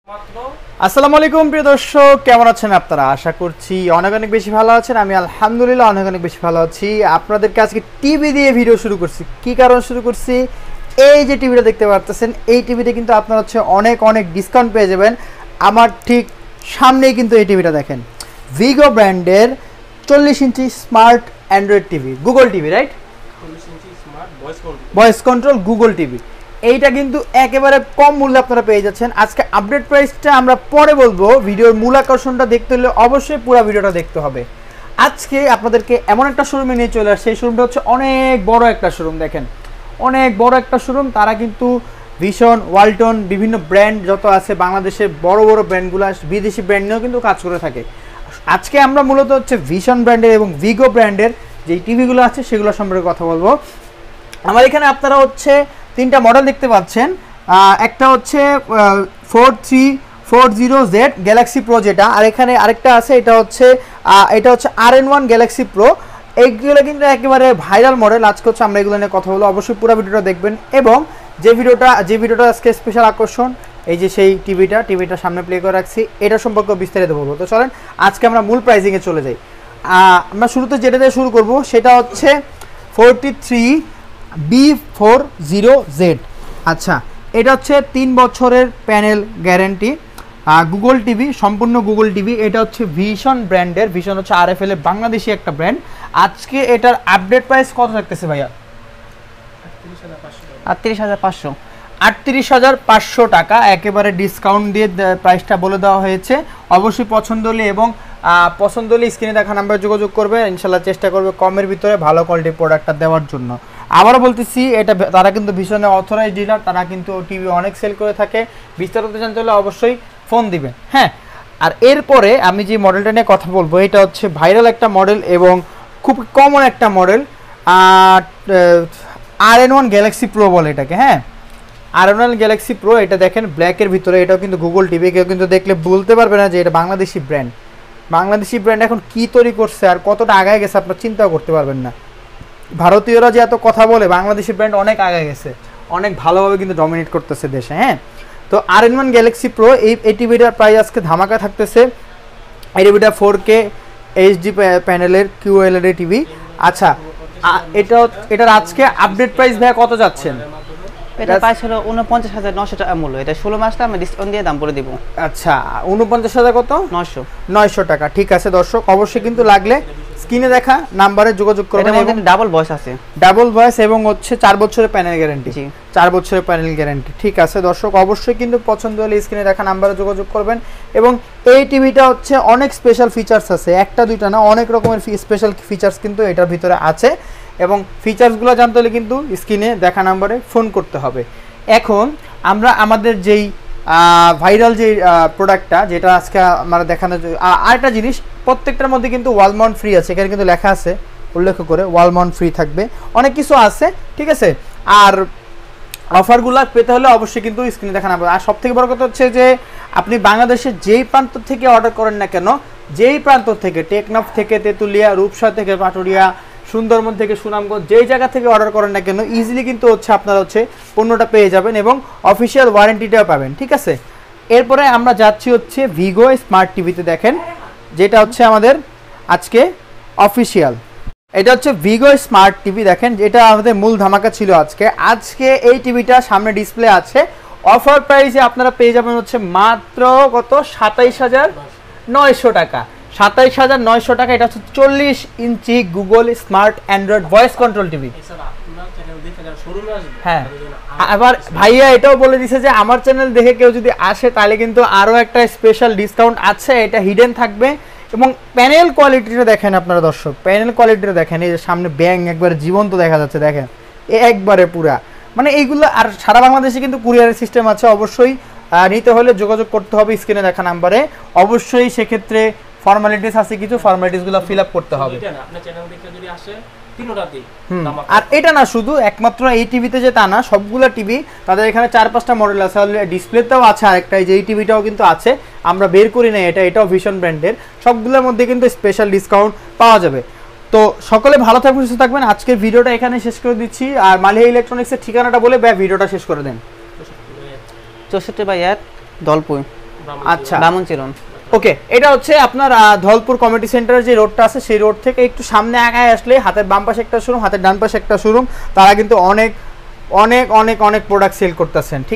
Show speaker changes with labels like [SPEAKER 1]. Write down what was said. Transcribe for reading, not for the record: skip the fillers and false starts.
[SPEAKER 1] আসসালামু আলাইকুম প্রিয় দর্শক, কেমন আছেন আপনারা? আশা করছি অনেক অনেক বেশি ভালো আছেন। আমি আলহামদুলিল্লাহ অনেক অনেক বেশি ভালো আছি। আপনাদেরকে আজকে টিভি দিয়ে ভিডিও শুরু করছি। কি কারণ শুরু করছি? এই যে টিভিটা দেখতে পাচ্ছেন, এই টিভিতে কিন্তু আপনারা অনেক অনেক ডিসকাউন্ট পেয়ে যাবেন। আমার ঠিক সামনেই কিন্তু এই টিভিটা দেখেন, ভিগো ব্র্যান্ডের 40 inch smart Android TV, Google TV, right?
[SPEAKER 2] 40 inch smart
[SPEAKER 1] voice control Google TV. এইটা কিন্তু একেবারে কম মূল্যে আপনারা পেয়ে যাচ্ছেন। আজকে আপডেট প্রাইসটা আমরা পরে বলবো। ভিডিওর মূল আকর্ষণটা দেখতে হলে অবশ্যই পুরো ভিডিওটা দেখতে হবে। আজকে আপনাদেরকে এমন একটা শোরুমে নিয়ে চলে আসছে। সেই শোরুমটা হচ্ছে অনেক বড় একটা শোরুম। দেখেন, অনেক বড় একটা শোরুম। তারা কিন্তু ভিশন, ওয়ালটন, বিভিন্ন ব্র্যান্ড যত আছে বাংলাদেশের বড় বড় ব্র্যান্ডগুলো, বিদেশি ব্র্যান্ড নিয়েও কিন্তু কাজ করে থাকে। আজকে আমরা মূলত ভিশন ব্র্যান্ডের এবং ভিগো ব্র্যান্ডের যে টিভিগুলো আছে সেগুলো সম্পর্কে কথা বলবো। আমার এখানে আপনারা তিনটা মডেল দেখতে পাচ্ছেন। একটা হচ্ছে 4340Z গ্যালাক্সি প্রো যেটা, আর এখানে আরেকটা আছে, এটা হচ্ছে RN1 গ্যালাক্সি প্রো। এইগুলো কিন্তু একেবারে ভাইরাল মডেল। আজকে আমরা এগুলো নিয়ে কথা বলবো। অবশ্যই পুরো ভিডিওটা দেখবেন। এবং যে ভিডিওটা আজকে স্পেশাল আকর্ষণ, এই যে সেই টিভিটা সামনে প্লে করে রাখছি, এটা সম্পর্কে বিস্তারিত বলবো। তো চলেন আজকে আমরা মূল প্রাইসিংয়ে চলে যাই। আমরা শুরুতে যেটা দিয়ে শুরু করব সেটা হচ্ছে 43B40Z। আচ্ছা, এটা হচ্ছে 3 বছরের প্যানেল গ্যারেন্টি, গুগল টিভি, সম্পূর্ণ গুগল টিভি। এটা হচ্ছে ভিশন ব্র্যান্ডের। ভিশন হচ্ছে RFL এর বাংলাদেশি একটা ব্র্যান্ড। আজকে এটার আপডেট প্রাইস কত থাকতেছে ভাইয়া? 38,500 টাকা। একেবারে ডিসকাউন্ট দিয়ে প্রাইসটা বলে দেওয়া হয়েছে। অবশ্যই পছন্দ হলে স্ক্রিনে দেখা নাম্বারে যোগাযোগ করবে। ইনশাল্লাহ চেষ্টা করবে কমের ভিতরে ভালো কোয়ালিটির প্রোডাক্টটা দেওয়ার জন্য। আবারও বলতেছি, তারা কিন্তু ভীষণের অথরাইজড ডিলার। তারা কিন্তু টিভি অনেক সেল করে থাকে। বিস্তারিত জানতে হলে অবশ্যই ফোন দিবেন। হ্যাঁ, আর এরপরে আমি যে মডেলটা নিয়ে কথা বলবো, এটা হচ্ছে ভাইরাল একটা মডেল এবং খুব কমন একটা মডেল। RN1 গ্যালাক্সি প্রো বলে এটাকে। হ্যাঁ, RN1 গ্যালাক্সি প্রো। এটা দেখেন ব্ল্যাকের ভিতরে। এটাও কিন্তু গুগল টিভি। কেউ কিন্তু দেখলে বলতে পারবে না যে এটা বাংলাদেশি ব্র্যান্ড। বাংলাদেশি ব্র্যান্ড এখন কি তৈরি করছে আর কতটা আগায় গেছে আপনারা চিন্তাও করতে পারবেন না। ভারতীয়রা যে এত কথা বলে, বাংলাদেশি ব্র্যান্ড অনেক আগায় গেছে, অনেক ভালোভাবে কিন্তু ডমিনেট করতেছে দেশে। হ্যাঁ, তো RN1 গ্যালাক্সি প্রো এই টিভিটার প্রাইস আজকে ধামাকা থাকতেছে। এই টিভিটা 4K HD প্যানেলের QLED টিভি। আচ্ছা, এটার আজকে আপডেট প্রাইস ভাইয়া কত যাচ্ছেন?
[SPEAKER 3] এটা প্রাইস হলো 49,900 টাকা মূল্য। এটা 16 মাসটা আমি ডিসকাউন্ট দিয়ে দাম বলে দিব।
[SPEAKER 1] আচ্ছা, 49,000 কত? 900 টাকা। ঠিক আছে দর্শক, অবশ্যই কিন্তু লাগলে স্ক্রিনে দেখা নাম্বারে যোগাযোগ করবেন।
[SPEAKER 3] এর মধ্যে ডাবল ভয়েস আছে,
[SPEAKER 1] ডাবল ভয়েস এবং হচ্ছে 4 বছরের প্যানেল গ্যারান্টি। 4 বছরের প্যানেল গ্যারান্টি। ঠিক আছে দর্শক, অবশ্যই কিন্তু পছন্দ হলে স্ক্রিনে দেখা নাম্বারে যোগাযোগ করবেন। এবং এই টিভিটা অনেক স্পেশাল ফিচার্স আছে, একটা দুইটা না, অনেক রকমের স্পেশাল ফিচার্স কিন্তু এটার ভিতরে আছে। এবং ফিচার্সগুলো জানতে হলে কিন্তু স্ক্রিনে দেখা নাম্বারে ফোন করতে হবে। এখন আমরা আমাদের যেই ভাইরাল যে প্রোডাক্টটা, যেটা আজকে আমরা দেখানোর, আরেকটা জিনিস, প্রত্যেকটার মধ্যে কিন্তু ওয়াল মাউন্ট ফ্রি আছে। এখানে কিন্তু লেখা আছে, উল্লেখ করে ওয়াল মাউন্ট ফ্রি থাকবে, অনেক কিছু আছে। ঠিক আছে, আর অফারগুলো পেতে হলে অবশ্যই কিন্তু স্ক্রিনে দেখা নাম্বার। আর সবথেকে বড় কথা হচ্ছে যে আপনি বাংলাদেশের যেই প্রান্ত থেকে অর্ডার করেন না কেন, যেই প্রান্ত থেকে, টেকনাফ থেকে তেঁতুলিয়া, রূপসা থেকে পাটুরিয়া, সুন্দরবন থেকে সুনামগঞ্জ, যেই জায়গা থেকে অর্ডার করেন না কেন, ইজিলি কিন্তু আপনারা পণ্যটা পেয়ে যাবেন এবং অফিসিয়াল ওয়ারেন্টিটাও পাবেন। ঠিক আছে, এরপরে আমরা যাচ্ছি ভিগো স্মার্ট টিভিতে। দেখেন, যেটা আমাদের আজকে অফিসিয়াল, এটা ভিগো স্মার্ট টিভি। দেখেন, যেটা আমাদের মূল ধামাকা ছিল আজকে এই টিভিটা সামনে ডিসপ্লে আছে। অফার প্রাইসে আপনারা পেয়ে যাবেন মাত্র কত? 27,900 টাকা। 27,900 টাকা। এটা 40 inch Google smart Android voice control TV. হ্যাঁ, আবার ভাইয়া এটাও বলে দিছে যে আমার চ্যানেল দেখে কেউ যদি আসে তাহলে কিন্তু আরও একটা স্পেশাল ডিসকাউন্ট আছে, এটা হিডেন থাকবে। এবং প্যানেল কোয়ালিটিটা দেখেন আপনারা দর্শক, প্যানেল কোয়ালিটিটা দেখেন। এই যে সামনে ব্যাং একবারে জীবন্ত দেখা যাচ্ছে, দেখেন একবারে পুরা, মানে এইগুলো। আর সারা বাংলাদেশে কিন্তু কুরিয়ারের সিস্টেম আছে। অবশ্যই নিতে হলে যোগাযোগ করতে হবে স্ক্রিনে দেখা নাম্বারে। অবশ্যই সেক্ষেত্রে ফর্মালিটিস আছে, কিছু ফর্মালিটিসগুলো ফিল আপ করতে হবে। আর এটা না শুধু একমাত্র এই টিভিতে যে তা না, সবগুলো টিভি তাদের এখানে 4-5টা মডেল আছে। ডিসপ্লেতেও আছে আরেকটা, এই যে এই টিভিটাও কিন্তু আছে, আমরা বের করি না, এটাও ভিশন ব্র্যান্ডের। সবগুলোর মধ্যে কিন্তু স্পেশাল ডিসকাউন্ট পাওয়া যাবে। তো সকলে ভালো থাকবেন, সুস্থ থাকবেন। আজকের ভিডিওটা এখানে শেষ করে দিচ্ছি। আর মালিহা ইলেকট্রনিক্সের ঠিকানাটা বলে ব্যয় ভিডিওটা শেষ করে দেন।
[SPEAKER 3] 64/1 দলপুর
[SPEAKER 1] আচ্ছা
[SPEAKER 3] বামনচিরণ।
[SPEAKER 1] ওকে, এটা হচ্ছে আপনার ধলপুর কমিউনিটি সেন্টারের যে রোডটা আছে সেই রোড থেকে একটু সামনে আগায় আসলে হাতের বাম পাশে একটা শোরুম, হাতের ডান পাশে একটা শোরুম, তারা কিন্তু অনেক অনেক অনেক অনেক প্রোডাক্ট সেল করতেছেন। ঠিক